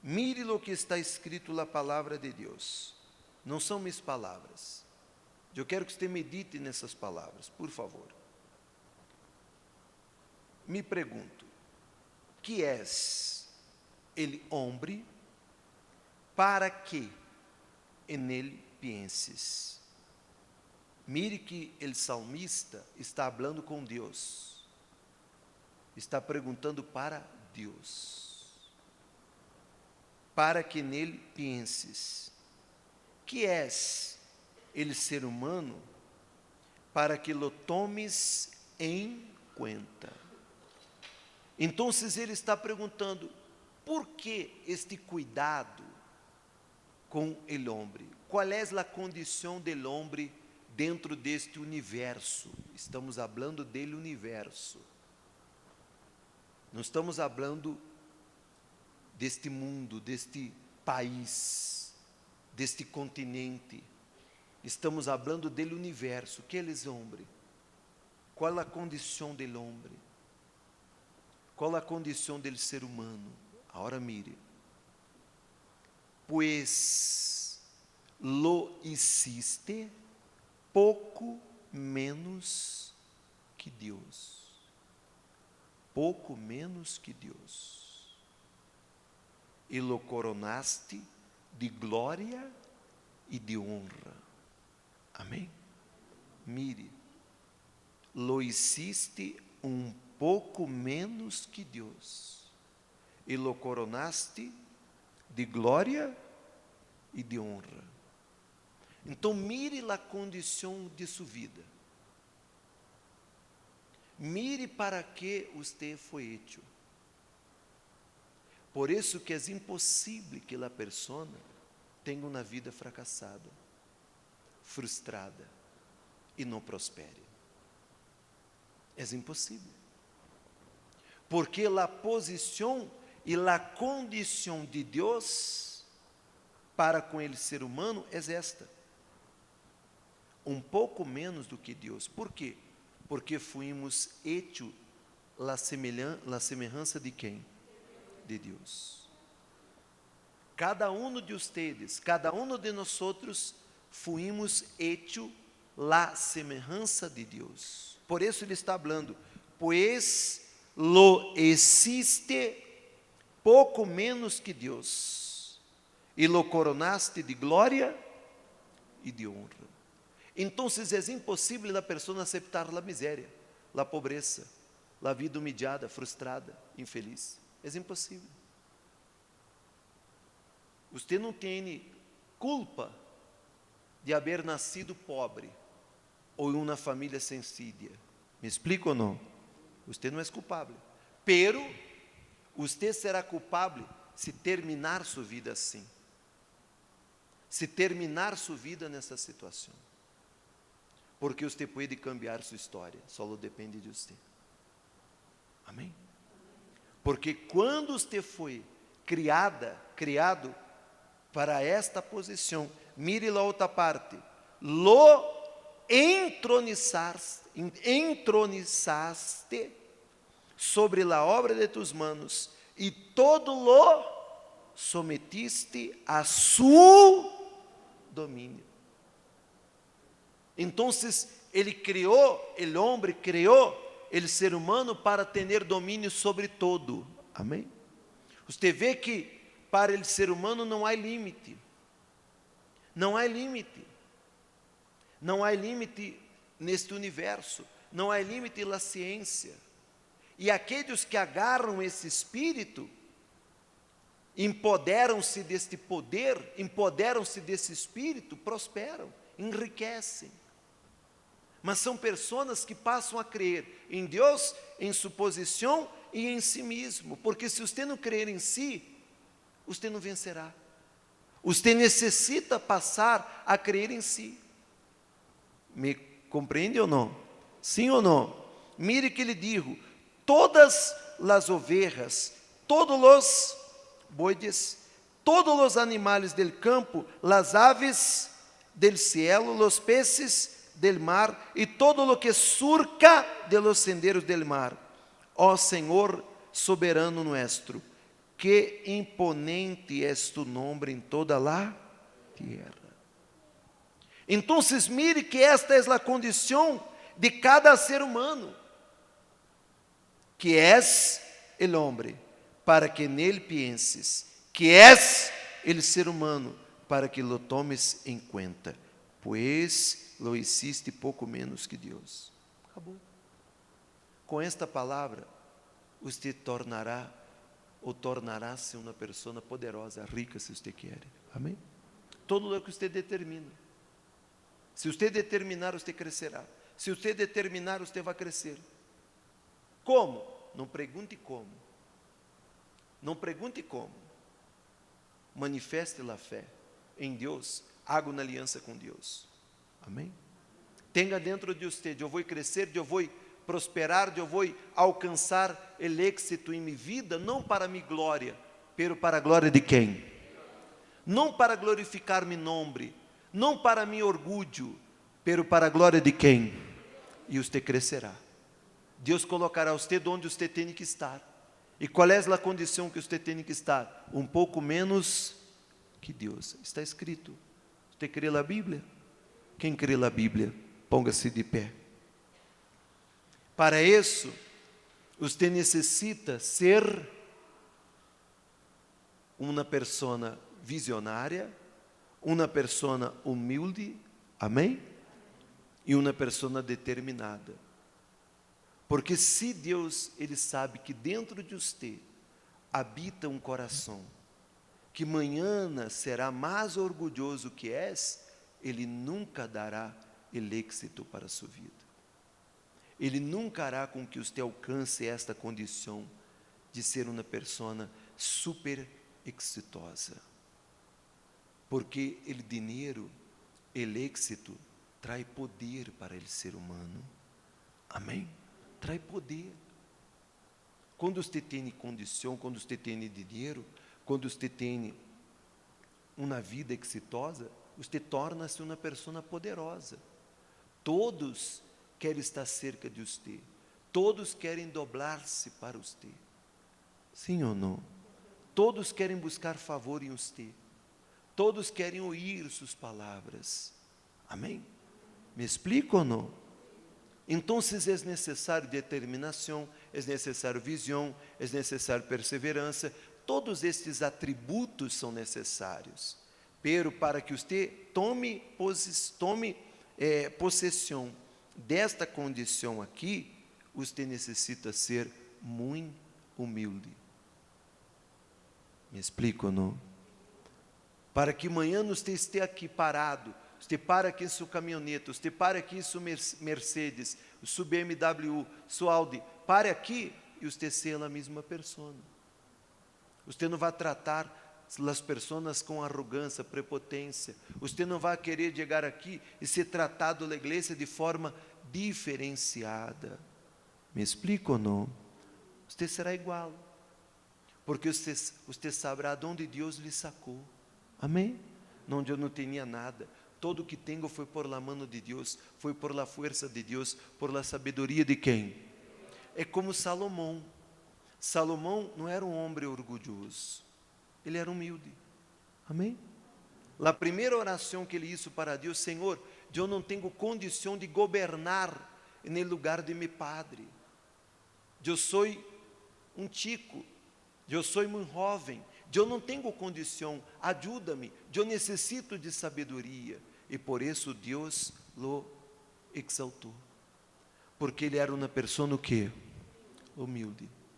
Mire o que está escrito na palavra de Deus. Não são minhas palavras. Eu quero que você medite nessas palavras, por favor. Me pergunto, que és ele homem para que en ele penses? Mire que o salmista está falando com Deus. Está perguntando para Deus. Para que nele penses. Que és ele ser humano para que lo tomes em conta? Então, ele está perguntando, por que este cuidado com o homem? Qual é a condição do homem dentro deste universo? Estamos falando dele universo. Não estamos falando deste mundo, deste país, deste continente. Estamos falando dele universo. Que ele é homem? Qual a condição do homem? Qual a condição do ser humano? Agora mire. Pues lo hiciste pouco menos que Deus. Pouco menos que Deus. E lo coronaste de glória e de honra. Amém? Mire. Lo hiciste pouco menos que Deus, e lo coronaste de glória e de honra. Então, mire a condição de sua vida. Mire para que você foi hecho. Por isso que é impossível que a pessoa tenha uma vida fracassada, frustrada e não prospere. É impossível. Porque a posição e a condição de Deus para com ele ser humano é esta. Pouco menos do que Deus. Por quê? Porque fomos hechos la semelhança de quem? De Deus. Cada um de ustedes, cada um de nós fomos hechos la semelhança de Deus. Por isso ele está falando, pues lo hiciste pouco menos que Deus, e lo coronaste de glória e de honra. Então, é impossível a pessoa aceitar a miséria, a pobreza, a vida humilhada, frustrada, infeliz. É impossível. Você não tem culpa de haver nascido pobre ou em uma família sencilla. Me explico ou não? Você não é culpável. Pero, você será culpável se terminar sua vida assim. Se terminar sua vida nessa situação. Porque você pode cambiar sua história. Só depende de você. Amém? Porque quando você foi criado para esta posição, mire a outra parte. Lo entronizaste sobre a obra de tus manos e todo lo sometiste a su domínio. Então, ele criou, o homem criou o ser humano para ter domínio sobre todo. Amém? Você vê que para o ser humano não há limite. Não há limite. Não há limite neste universo. Não há limite na ciência. E aqueles que agarram esse espírito, empoderam-se deste poder, empoderam-se desse espírito, prosperam, enriquecem. Mas são pessoas que passam a crer em Deus, em sua posição e em si mesmo. Porque se você não crer em si, você não vencerá. Você necessita passar a crer em si. Me compreende ou não? Sim ou não? Mire que ele dijo, todas as ovelhas, todos os bois, todos os animais del campo, las aves del cielo, los peces del mar e todo lo que surca de los senderos del mar. Ó Senhor soberano nuestro, que imponente es tu nombre en toda la tierra. Entonces, mire que esta es la condición de cada ser humano, que es el hombre, para que nele pienses, que es el ser humano, para que lo tomes em conta, pues lo hiciste pouco menos que Deus. Acabou. Com esta palavra, você tornará ou tornará-se uma pessoa poderosa, rica, se você quer. Amém? Todo o que você determina. Se você determinar, você crescerá. Se você determinar, você vai crescer. Como? Não pergunte como. Não pergunte como. Manifeste a fé em Deus. Haga uma aliança com Deus. Amém? Tenha dentro de você, eu vou crescer, eu vou prosperar, eu vou alcançar o êxito em minha vida, não para minha glória, pero para a glória de quem? Não para glorificar meu nome, não para meu orgulho, pero para a glória de quem? E você crescerá. Deus colocará você onde você tem que estar. E qual é a condição que você tem que estar? Um pouco menos que Deus. Está escrito. Você crê na Bíblia? Quem crê na Bíblia, ponga-se de pé. Para isso, você necessita ser uma pessoa visionária, uma pessoa humilde, amém? E uma pessoa determinada. Porque se Deus, Ele sabe que dentro de você habita um coração, que amanhã será mais orgulhoso que és, Ele nunca dará o êxito para a sua vida. Ele nunca hará com que você alcance esta condição de ser uma pessoa super exitosa. Porque o dinheiro, o êxito, traz poder para o ser humano. Amém? Traz poder. Quando você tem condição, quando você tem dinheiro, quando você tem uma vida exitosa, você torna-se uma pessoa poderosa. Todos querem estar cerca de você. Todos querem dobrar-se para você. Sim ou não? Todos querem buscar favor em você. Todos querem ouvir suas palavras. Amém? Me explico ou não? Então, é necessário determinação, é necessário visão, é necessário perseverança. Todos estes atributos são necessários. Pero para que você tome possessão desta condição aqui, você necessita ser muito humilde. Me explico ou não? Para que amanhã você esteja aqui parado, você para aqui em sua caminhoneta, você para aqui em sua Mercedes, sua BMW, sua Audi, pare aqui e você seja a mesma pessoa. Você não vai tratar as pessoas com arrogância, prepotência. Você não vai querer chegar aqui e ser tratado na igreja de forma diferenciada. Me explico ou não? Você será igual, porque você saberá de onde Deus lhe sacou. Amém? Onde eu não tinha nada. Todo o que tenho foi por la mano de Deus, foi por la força de Deus, por la sabedoria de quem? É como Salomão. Salomão não era um homem orgulhoso, ele era humilde. Amém? A primeira oração que ele hizo para Deus: Senhor, eu não tenho condição de governar no lugar de meu padre. Eu sou um chico, eu sou muito jovem, eu não tenho condição, ajuda-me, eu necessito de sabedoria. E por isso Deus lo exaltou, porque ele era uma pessoa o quê? Humilde.